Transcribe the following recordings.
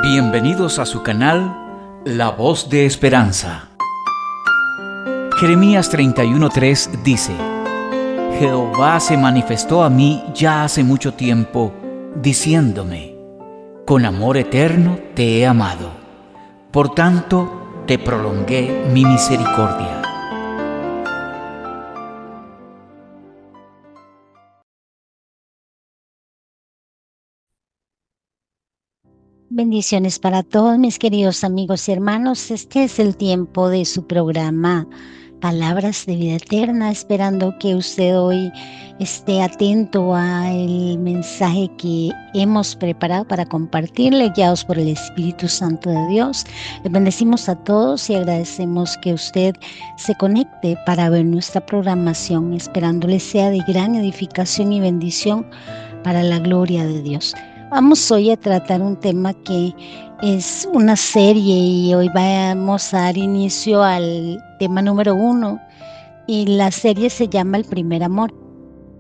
Bienvenidos a su canal La Voz de Esperanza. Jeremías 31:3 dice: Jehová se manifestó a mí ya hace mucho tiempo, diciéndome: con amor eterno te he amado, por tanto te prolongué mi misericordia. Bendiciones para todos mis queridos amigos y hermanos. Este es el tiempo de su programa Palabras de Vida Eterna, esperando que usted hoy esté atento al mensaje que hemos preparado para compartirle, guiados por el Espíritu Santo de Dios. Les bendecimos a todos y agradecemos que usted se conecte para ver nuestra programación, esperándole sea de gran edificación y bendición para la gloria de Dios. Vamos hoy a tratar un tema que es una serie y hoy vamos a dar inicio al tema número 1 y la serie se llama El Primer Amor.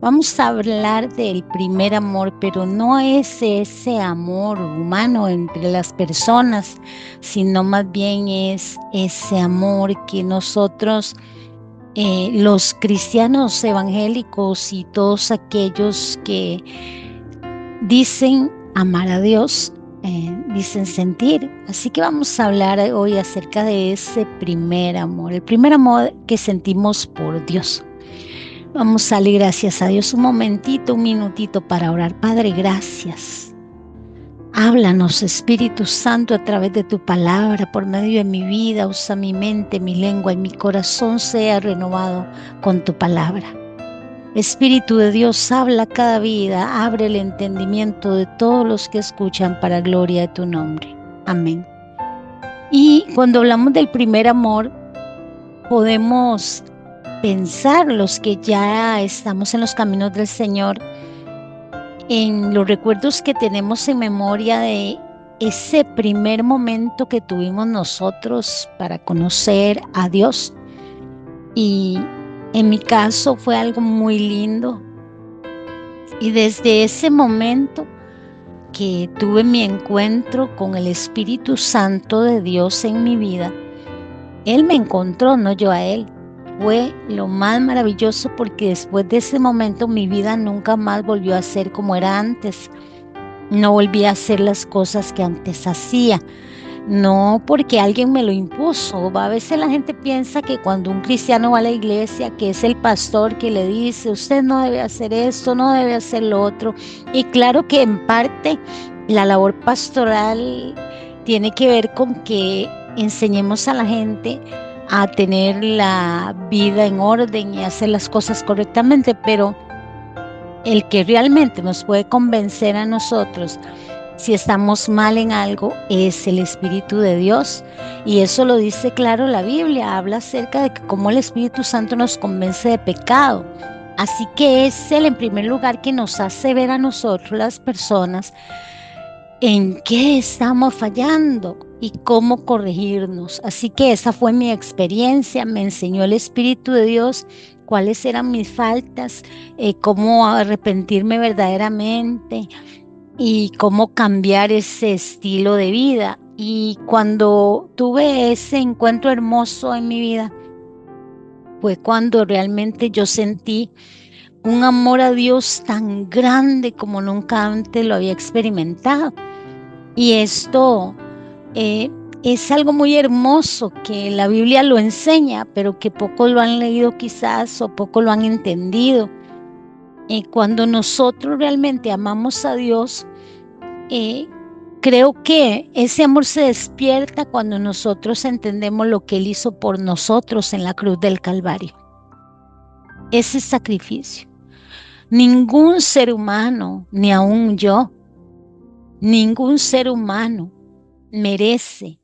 Vamos a hablar del primer amor, pero no es ese amor humano entre las personas, sino más bien es ese amor que nosotros, los cristianos evangélicos y todos aquellos que dicen amar a Dios, dicen sentir. Así que vamos a hablar hoy acerca de ese primer amor, el primer amor que sentimos por Dios. Vamos a darle gracias a Dios un momentito, un minutito para orar. Padre, gracias. Háblanos, Espíritu Santo, a través de tu palabra, por medio de mi vida. Usa mi mente, mi lengua y mi corazón sea renovado con tu palabra. Espíritu de Dios, habla cada vida, abre el entendimiento de todos los que escuchan para gloria de tu nombre. Amén. Y cuando hablamos del primer amor, podemos pensar, los que ya estamos en los caminos del Señor, en los recuerdos que tenemos en memoria de ese primer momento que tuvimos nosotros para conocer a Dios. Y en mi caso fue algo muy lindo, y desde ese momento que tuve mi encuentro con el Espíritu Santo de Dios en mi vida, Él me encontró, no yo a Él. Fue lo más maravilloso porque después de ese momento mi vida nunca más volvió a ser como era antes. No volví a hacer las cosas que antes hacía. No porque alguien me lo impuso. A veces la gente piensa que cuando un cristiano va a la iglesia, que es el pastor que le dice: usted no debe hacer esto, no debe hacer lo otro. Y claro que en parte la labor pastoral tiene que ver con que enseñemos a la gente a tener la vida en orden y hacer las cosas correctamente, pero el que realmente nos puede convencer a nosotros si estamos mal en algo es el Espíritu de Dios, y eso lo dice claro la Biblia. Habla acerca de cómo el Espíritu Santo nos convence de pecado. Así que es Él en primer lugar que nos hace ver a nosotros, las personas, en qué estamos fallando y cómo corregirnos. Así que esa fue mi experiencia. Me enseñó el Espíritu de Dios cuáles eran mis faltas, cómo arrepentirme verdaderamente y cómo cambiar ese estilo de vida. Y cuando tuve ese encuentro hermoso en mi vida, fue cuando realmente yo sentí un amor a Dios tan grande como nunca antes lo había experimentado. Y esto es algo muy hermoso que la Biblia lo enseña, pero que pocos lo han leído quizás o pocos lo han entendido. Cuando nosotros realmente amamos a Dios, creo que ese amor se despierta cuando nosotros entendemos lo que Él hizo por nosotros en la cruz del Calvario. Ese sacrificio. Ningún ser humano, ni aún yo, ningún ser humano merece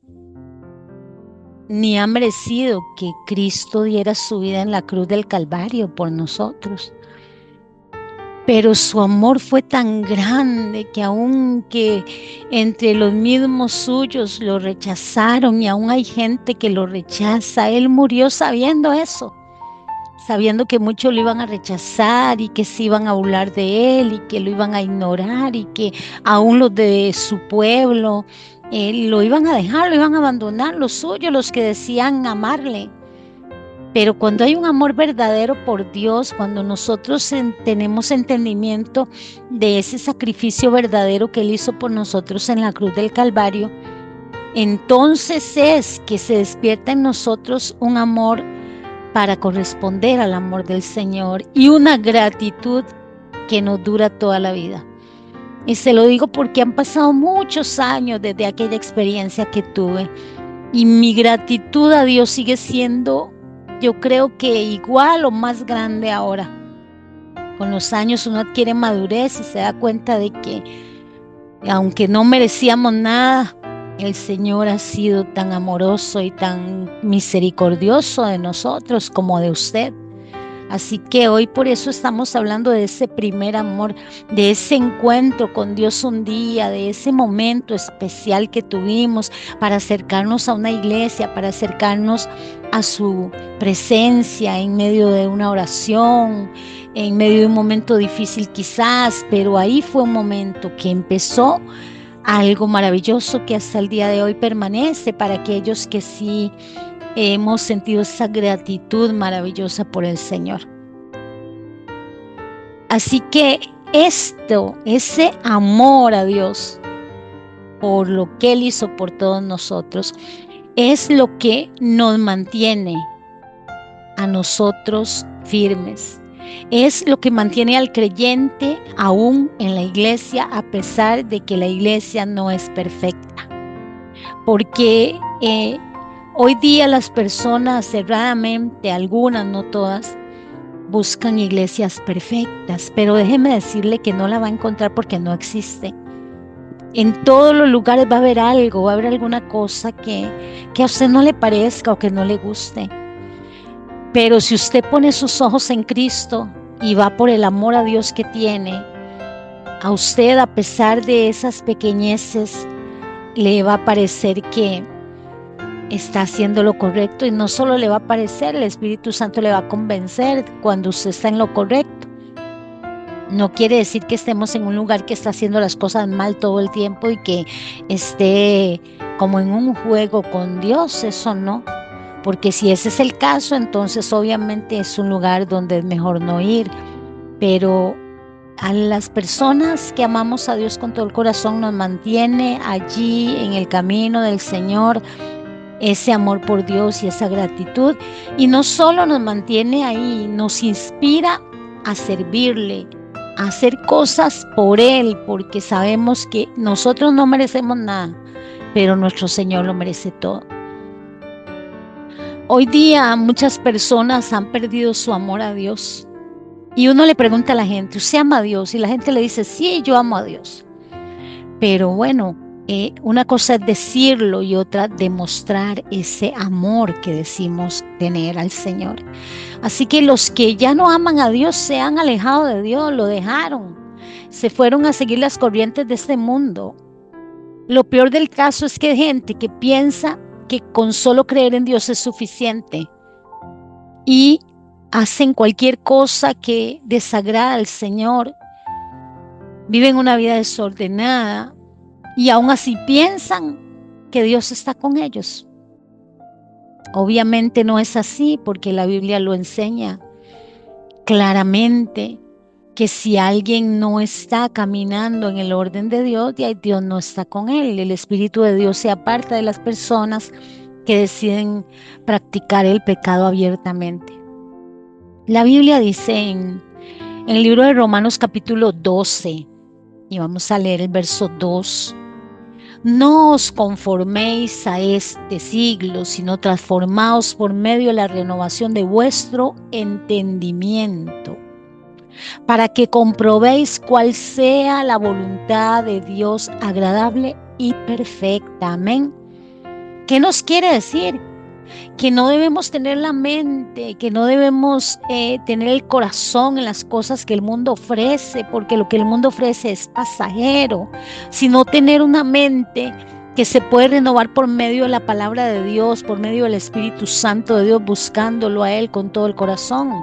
ni ha merecido que Cristo diera su vida en la cruz del Calvario por nosotros. Pero su amor fue tan grande que aunque entre los mismos suyos lo rechazaron, y aún hay gente que lo rechaza, Él murió sabiendo eso. sabiendo que muchos lo iban a rechazar y que se iban a burlar de él y que lo iban a ignorar y que aún los de su pueblo lo iban a dejar, lo iban a abandonar, los suyos, los que decían amarle. Pero cuando hay un amor verdadero por Dios, cuando nosotros tenemos entendimiento de ese sacrificio verdadero que Él hizo por nosotros en la cruz del Calvario, entonces es que se despierta en nosotros un amor para corresponder al amor del Señor y una gratitud que nos dura toda la vida. Y se lo digo porque han pasado muchos años desde aquella experiencia que tuve y mi gratitud a Dios sigue siendo, yo creo que igual o más grande ahora. Con los años uno adquiere madurez y se da cuenta de que aunque no merecíamos nada, el Señor ha sido tan amoroso y tan misericordioso de nosotros como de usted. Así que hoy por eso estamos hablando de ese primer amor, de ese encuentro con Dios un día, de ese momento especial que tuvimos para acercarnos a una iglesia, para acercarnos a su presencia en medio de una oración, en medio de un momento difícil quizás, pero ahí fue un momento que empezó algo maravilloso que hasta el día de hoy permanece para aquellos que sí hemos sentido esa gratitud maravillosa por el Señor. Así que ese amor a Dios por lo que Él hizo por todos nosotros, es lo que nos mantiene a nosotros firmes. Es lo que mantiene al creyente aún en la iglesia, a pesar de que la iglesia no es perfecta. Porque hoy día las personas erradamente, algunas, no todas, buscan iglesias perfectas, pero déjeme decirle que no la va a encontrar porque no existe. En todos los lugares va a haber algo, va a haber alguna cosa que a usted no le parezca o que no le guste. Pero si usted pone sus ojos en Cristo y va por el amor a Dios que tiene, a usted, a pesar de esas pequeñeces, le va a parecer que está haciendo lo correcto, y no solo le va a parecer, el Espíritu Santo le va a convencer cuando usted está en lo correcto. No quiere decir que estemos en un lugar que está haciendo las cosas mal todo el tiempo y que esté como en un juego con Dios, eso no. Porque si ese es el caso, entonces obviamente es un lugar donde es mejor no ir. Pero a las personas que amamos a Dios con todo el corazón, nos mantiene allí en el camino del Señor ese amor por Dios y esa gratitud. Y no solo nos mantiene ahí, nos inspira a servirle, a hacer cosas por Él, porque sabemos que nosotros no merecemos nada, pero nuestro Señor lo merece todo. Hoy día muchas personas han perdido su amor a Dios. Y uno le pregunta a la gente, ¿usted ama a Dios? Y la gente le dice, sí, yo amo a Dios. Pero bueno, una cosa es decirlo y otra demostrar ese amor que decimos tener al Señor. Así que los que ya no aman a Dios se han alejado de Dios, lo dejaron. Se fueron a seguir las corrientes de este mundo. Lo peor del caso es que hay gente que piensa que con solo creer en Dios es suficiente y hacen cualquier cosa que desagrada al Señor, viven una vida desordenada y aún así piensan que Dios está con ellos. Obviamente no es así, porque la Biblia lo enseña claramente, que si alguien no está caminando en el orden de Dios, Dios no está con él. El Espíritu de Dios se aparta de las personas que deciden practicar el pecado abiertamente. La Biblia dice en el libro de Romanos capítulo 12, y vamos a leer el verso 2, no os conforméis a este siglo, sino transformaos por medio de la renovación de vuestro entendimiento, para que comprobéis cuál sea la voluntad de Dios agradable y perfecta. Amén. ¿Qué nos quiere decir? Que no debemos tener la mente, que no debemos tener el corazón en las cosas que el mundo ofrece, porque lo que el mundo ofrece es pasajero, sino tener una mente que se puede renovar por medio de la palabra de Dios, por medio del Espíritu Santo de Dios, buscándolo a Él con todo el corazón.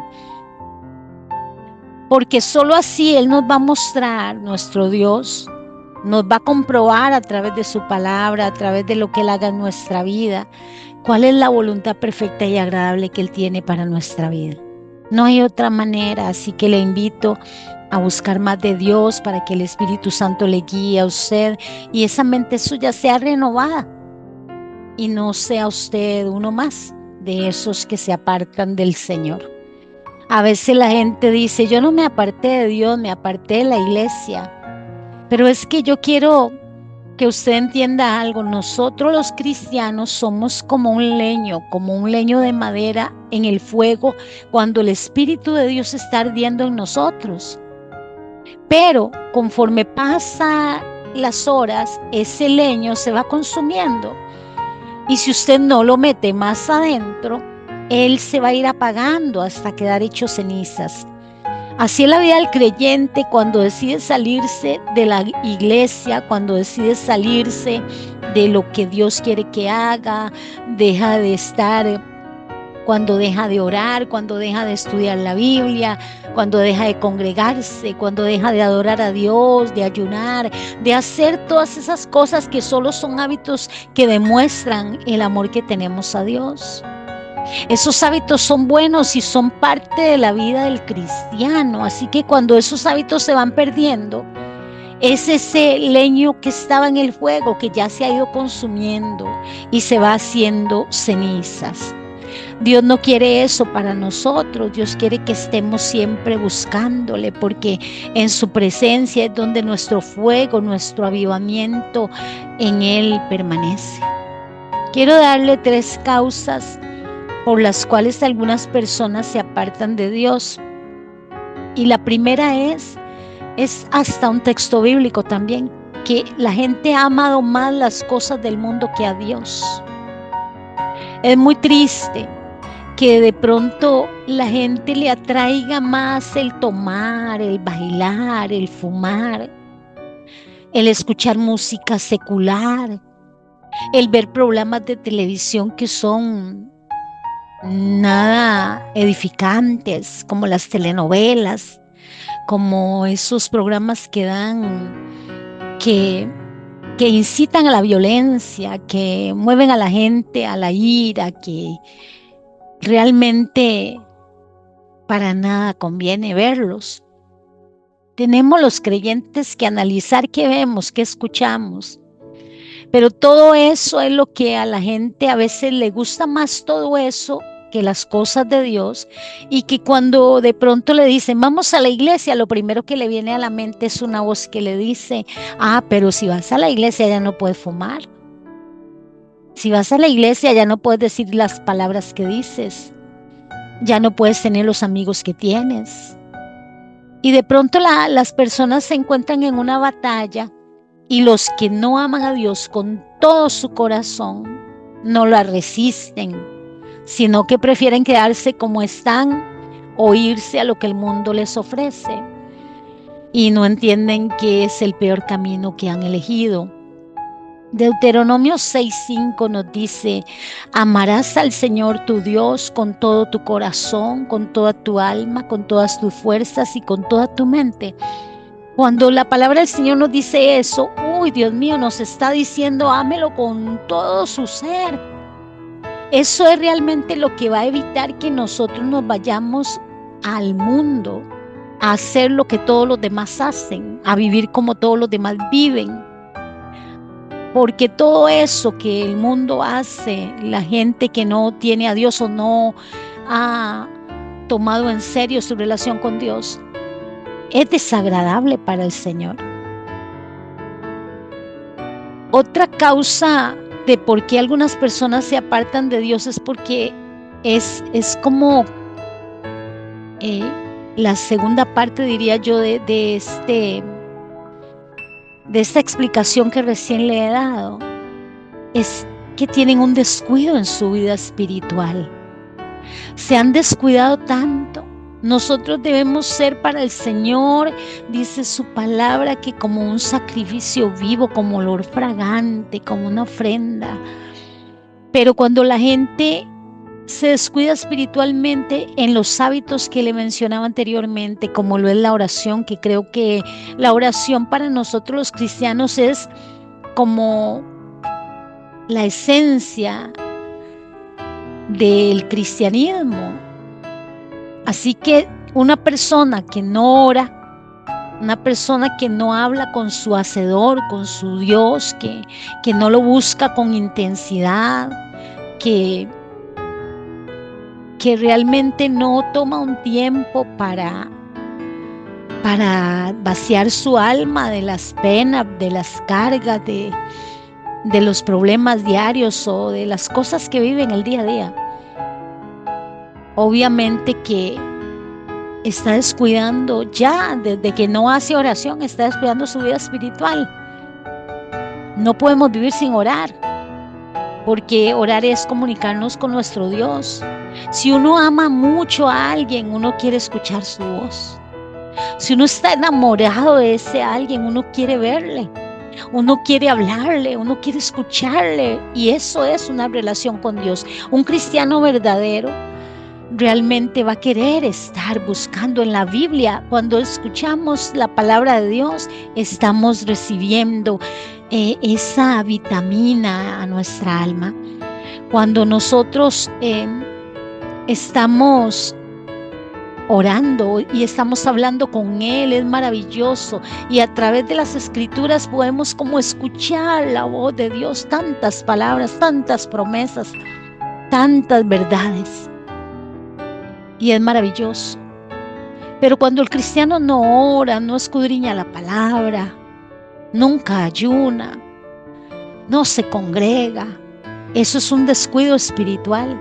Porque solo así Él nos va a mostrar, nuestro Dios, nos va a comprobar a través de su palabra, a través de lo que Él haga en nuestra vida, cuál es la voluntad perfecta y agradable que Él tiene para nuestra vida. No hay otra manera, así que le invito a buscar más de Dios para que el Espíritu Santo le guíe a usted y esa mente suya sea renovada y no sea usted uno más de esos que se apartan del Señor. A veces la gente dice, yo no me aparté de Dios, me aparté de la iglesia. Pero es que yo quiero que usted entienda algo. Nosotros los cristianos somos como un leño de madera en el fuego cuando el Espíritu de Dios está ardiendo en nosotros. Pero conforme pasan las horas, ese leño se va consumiendo. Y si usted no lo mete más adentro, él se va a ir apagando hasta quedar hecho cenizas. Así es la vida del creyente cuando decide salirse de la iglesia, cuando decide salirse de lo que Dios quiere que haga, deja de estar, cuando deja de orar, cuando deja de estudiar la Biblia, cuando deja de congregarse, cuando deja de adorar a Dios, de ayunar, de hacer todas esas cosas que solo son hábitos que demuestran el amor que tenemos a Dios. Esos hábitos son buenos y son parte de la vida del cristiano, así que cuando esos hábitos se van perdiendo, es ese leño que estaba en el fuego que ya se ha ido consumiendo y se va haciendo cenizas. Dios no quiere eso para nosotros. Dios quiere que estemos siempre buscándole, porque en su presencia es donde nuestro fuego, nuestro avivamiento en Él permanece. Quiero darle 3 causas por las cuales algunas personas se apartan de Dios. Y la primera es hasta un texto bíblico también, que la gente ha amado más las cosas del mundo que a Dios. Es muy triste que de pronto la gente le atraiga más el tomar, el bailar, el fumar, el escuchar música secular, el ver programas de televisión que son nada edificantes, como las telenovelas, como esos programas que dan, que incitan a la violencia, que mueven a la gente a la ira, que realmente para nada conviene verlos. Tenemos los creyentes que analizar qué vemos, qué escuchamos. Pero todo eso es lo que a la gente a veces le gusta más, todo eso, que las cosas de Dios, y que cuando de pronto le dicen vamos a la iglesia, lo primero que le viene a la mente es una voz que le dice, pero si vas a la iglesia ya no puedes fumar, si vas a la iglesia ya no puedes decir las palabras que dices, ya no puedes tener los amigos que tienes. Y de pronto las personas se encuentran en una batalla, y los que no aman a Dios con todo su corazón no la resisten, sino que prefieren quedarse como están o irse a lo que el mundo les ofrece. Y no entienden que es el peor camino que han elegido. Deuteronomio 6:5 nos dice, amarás al Señor tu Dios con todo tu corazón, con toda tu alma, con todas tus fuerzas y con toda tu mente. Cuando la palabra del Señor nos dice eso, Dios mío, nos está diciendo, ámelo con todo su ser. Eso es realmente lo que va a evitar que nosotros nos vayamos al mundo, a hacer lo que todos los demás hacen, a vivir como todos los demás viven. Porque todo eso que el mundo hace, la gente que no tiene a Dios o no ha tomado en serio su relación con Dios, es desagradable para el Señor. Otra causa de por qué algunas personas se apartan de Dios es porque es como la segunda parte, diría yo, de esta explicación que recién le he dado, es que tienen un descuido en su vida espiritual. Se han descuidado tanto Nosotros debemos ser para el Señor, dice su palabra, que como un sacrificio vivo, como olor fragante, como una ofrenda. Pero cuando la gente se descuida espiritualmente en los hábitos que le mencionaba anteriormente, como lo es la oración, que creo que la oración para nosotros los cristianos es como la esencia del cristianismo. Así que una persona que no ora, una persona que no habla con su hacedor, con su Dios, que no lo busca con intensidad, que realmente no toma un tiempo para vaciar su alma de las penas, de las cargas, de los problemas diarios o de las cosas que vive en el día a día. Obviamente que está descuidando ya, desde que no hace oración, está descuidando su vida espiritual. No podemos vivir sin orar, porque orar es comunicarnos con nuestro Dios. Si uno ama mucho a alguien, uno quiere escuchar su voz. Si uno está enamorado de ese alguien, uno quiere verle, uno quiere hablarle, uno quiere escucharle, y eso es una relación con Dios. Un cristiano verdadero realmente va a querer estar buscando en la Biblia. Cuando escuchamos la palabra de Dios, estamos recibiendo esa vitamina a nuestra alma. Cuando nosotros estamos orando y estamos hablando con Él, es maravilloso, y a través de las escrituras podemos como escuchar la voz de Dios, tantas palabras, tantas promesas, tantas verdades, y es maravilloso. Pero cuando el cristiano no ora, no escudriña la palabra, nunca ayuna, no se congrega, eso es un descuido espiritual.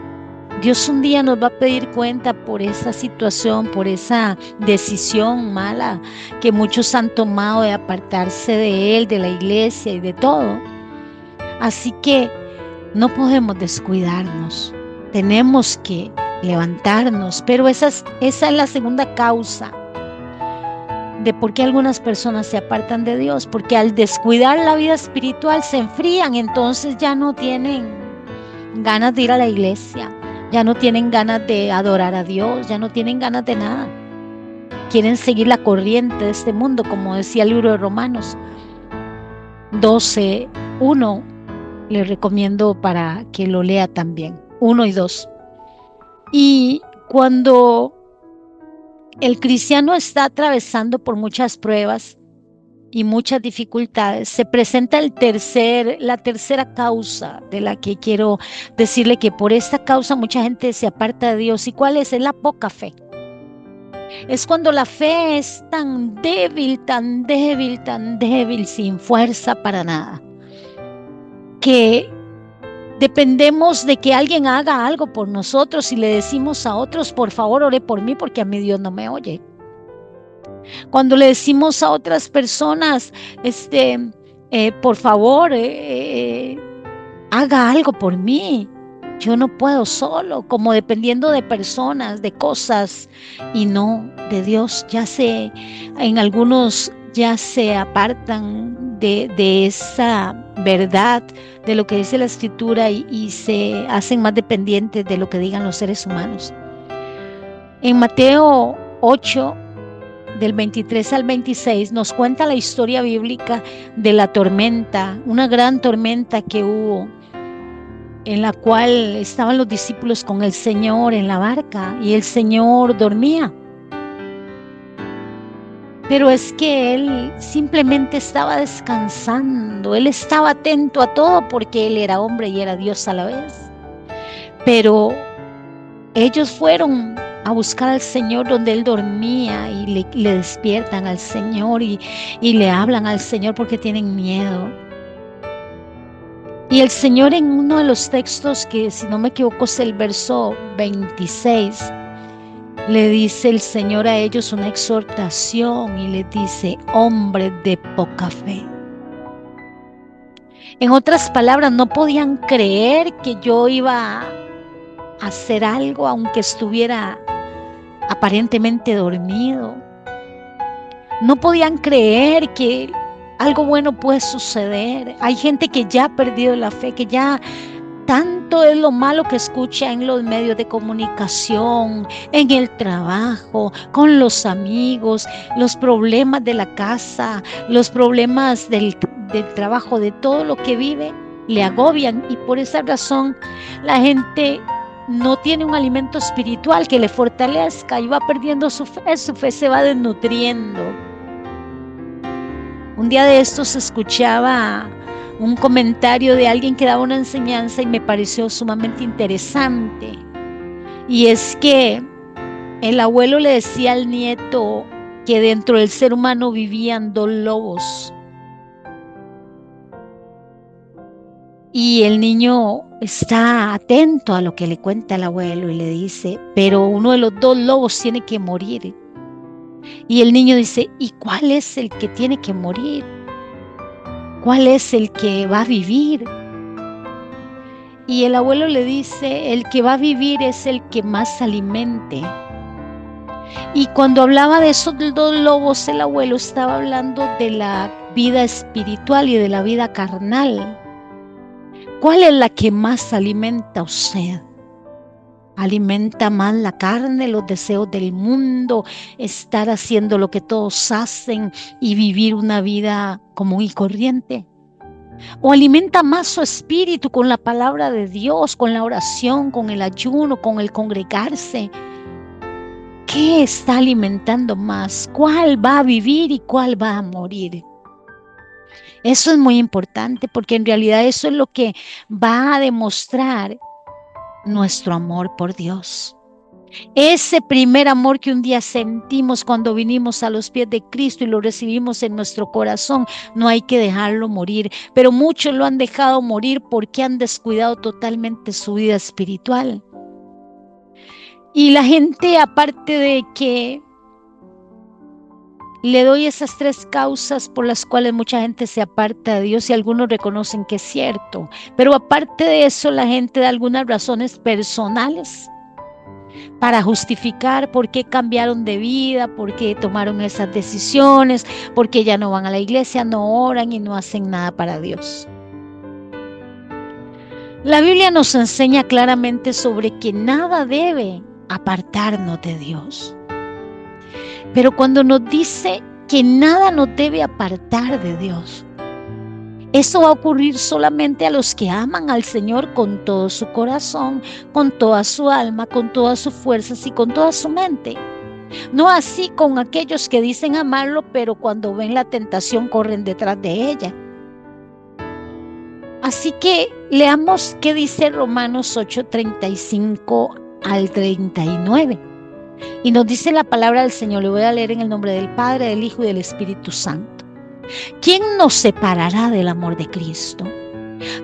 Dios un día nos va a pedir cuenta por esa situación, por esa decisión mala que muchos han tomado de apartarse de Él, de la iglesia y de todo. Así que no podemos descuidarnos, tenemos que levantarnos, pero esa es la segunda causa de por qué algunas personas se apartan de Dios, porque al descuidar la vida espiritual se enfrían, entonces ya no tienen ganas de ir a la iglesia, ya no tienen ganas de adorar a Dios, ya no tienen ganas de nada. Quieren seguir la corriente de este mundo, como decía el libro de Romanos 12:1. Les recomiendo para que lo lea también, 1 y 2. Y cuando el cristiano está atravesando por muchas pruebas y muchas dificultades, se presenta la tercera causa de la que quiero decirle que por esta causa mucha gente se aparta de Dios. ¿Y cuál es? Es la poca fe. Es cuando la fe es tan débil, tan débil, tan débil, sin fuerza para nada, que dependemos de que alguien haga algo por nosotros y le decimos a otros, por favor, ore por mí porque a mí Dios no me oye. Cuando le decimos a otras personas, por favor, haga algo por mí, yo no puedo solo, como dependiendo de personas, de cosas, y no de Dios. En algunos ya se apartan de esa verdad, de lo que dice la Escritura, y se hacen más dependientes de lo que digan los seres humanos. En Mateo 8, del 23 al 26, nos cuenta la historia bíblica de la tormenta, una gran tormenta que hubo, en la cual estaban los discípulos con el Señor en la barca y el Señor dormía. Pero es que Él simplemente estaba descansando, Él estaba atento a todo porque Él era hombre y era Dios a la vez. Pero ellos fueron a buscar al Señor donde Él dormía y le despiertan al Señor y le hablan al Señor porque tienen miedo. Y el Señor, en uno de los textos, que si no me equivoco es el verso 26, le dice el Señor a ellos una exhortación y les dice: hombres de poca fe. En otras palabras, no podían creer que yo iba a hacer algo aunque estuviera aparentemente dormido. No podían creer que algo bueno puede suceder. Hay gente que ya ha perdido la fe, que ya tanto es lo malo que escucha en los medios de comunicación, en el trabajo, con los amigos, los problemas de la casa, los problemas del trabajo, de todo lo que vive, le agobian, y por esa razón la gente no tiene un alimento espiritual que le fortalezca y va perdiendo su fe se va desnutriendo. Un día de estos escuchaba un comentario de alguien que daba una enseñanza y me pareció sumamente interesante. Y es que el abuelo le decía al nieto que dentro del ser humano vivían dos lobos. Y el niño está atento a lo que le cuenta el abuelo y le dice, pero uno de los dos lobos tiene que morir. Y el niño dice, ¿y cuál es el que tiene que morir? ¿Cuál es el que va a vivir? Y el abuelo le dice, el que va a vivir es el que más alimente. Y cuando hablaba de esos dos lobos, el abuelo estaba hablando de la vida espiritual y de la vida carnal. ¿Cuál es la que más alimenta a usted? Alimenta más la carne, los deseos del mundo, estar haciendo lo que todos hacen y vivir una vida común y corriente. ¿O alimenta más su espíritu con la palabra de Dios, con la oración, con el ayuno, con el congregarse? ¿Qué está alimentando más? ¿Cuál va a vivir y cuál va a morir? Eso es muy importante, porque en realidad eso es lo que va a demostrar nuestro amor por Dios. Ese primer amor que un día sentimos cuando vinimos a los pies de Cristo y lo recibimos en nuestro corazón, no hay que dejarlo morir. Pero muchos lo han dejado morir porque han descuidado totalmente su vida espiritual. Y la gente, aparte de que le doy esas tres causas por las cuales mucha gente se aparta de Dios, y algunos reconocen que es cierto, pero aparte de eso, la gente da algunas razones personales para justificar por qué cambiaron de vida, por qué tomaron esas decisiones, por qué ya no van a la iglesia, no oran y no hacen nada para Dios. La Biblia nos enseña claramente sobre que nada debe apartarnos de Dios. Pero cuando nos dice que nada nos debe apartar de Dios, eso va a ocurrir solamente a los que aman al Señor con todo su corazón, con toda su alma, con todas sus fuerzas y con toda su mente. No así con aquellos que dicen amarlo, pero cuando ven la tentación corren detrás de ella. Así que leamos qué dice Romanos 8:35 al 39. Y nos dice la palabra del Señor. Le voy a leer en el nombre del Padre, del Hijo y del Espíritu Santo. ¿Quién nos separará del amor de Cristo?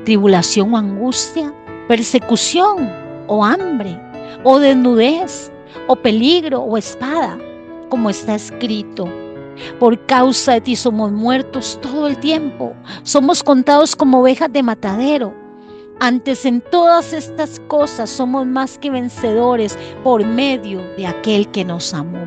¿Tribulación o angustia? ¿Persecución o hambre? ¿O desnudez? ¿O peligro o espada? Como está escrito, por causa de ti somos muertos todo el tiempo. Somos contados como ovejas de matadero. Antes en todas estas cosas somos más que vencedores por medio de aquel que nos amó.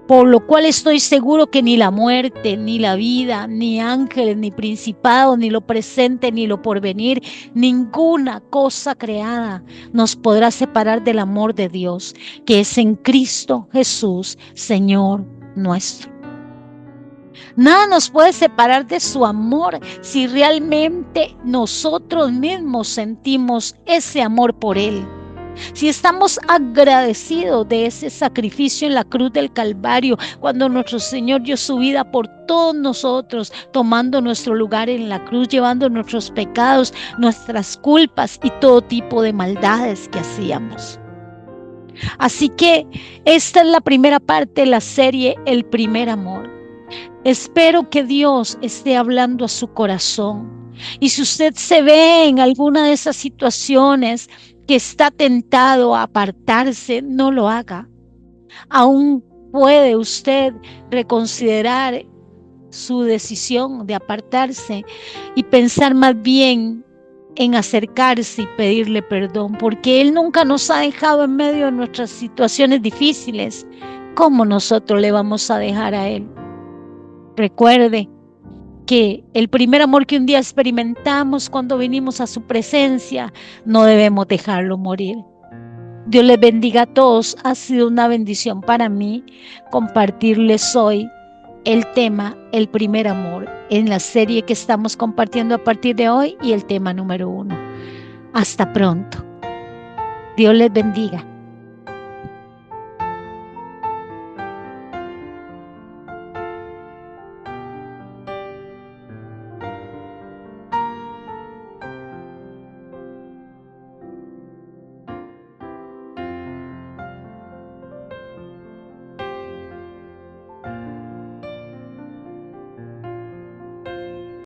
Por lo cual estoy seguro que ni la muerte, ni la vida, ni ángeles, ni principados, ni lo presente, ni lo porvenir, ninguna cosa creada nos podrá separar del amor de Dios, que es en Cristo Jesús, Señor nuestro. Nada nos puede separar de su amor si realmente nosotros mismos sentimos ese amor por Él. Si estamos agradecidos de ese sacrificio en la cruz del Calvario, cuando nuestro Señor dio su vida por todos nosotros, tomando nuestro lugar en la cruz, llevando nuestros pecados, nuestras culpas y todo tipo de maldades que hacíamos. Así que esta es la primera parte de la serie, El primer amor. Espero que Dios esté hablando a su corazón. Y si usted se ve en alguna de esas situaciones que está tentado a apartarse, no lo haga. Aún puede usted reconsiderar su decisión de apartarse y pensar más bien en acercarse y pedirle perdón, porque Él nunca nos ha dejado en medio de nuestras situaciones difíciles. ¿Cómo nosotros le vamos a dejar a Él? Recuerde que el primer amor que un día experimentamos cuando vinimos a su presencia, no debemos dejarlo morir. Dios les bendiga a todos. Ha sido una bendición para mí compartirles hoy el tema El primer amor en la serie que estamos compartiendo a partir de hoy y el tema número 1. Hasta pronto. Dios les bendiga.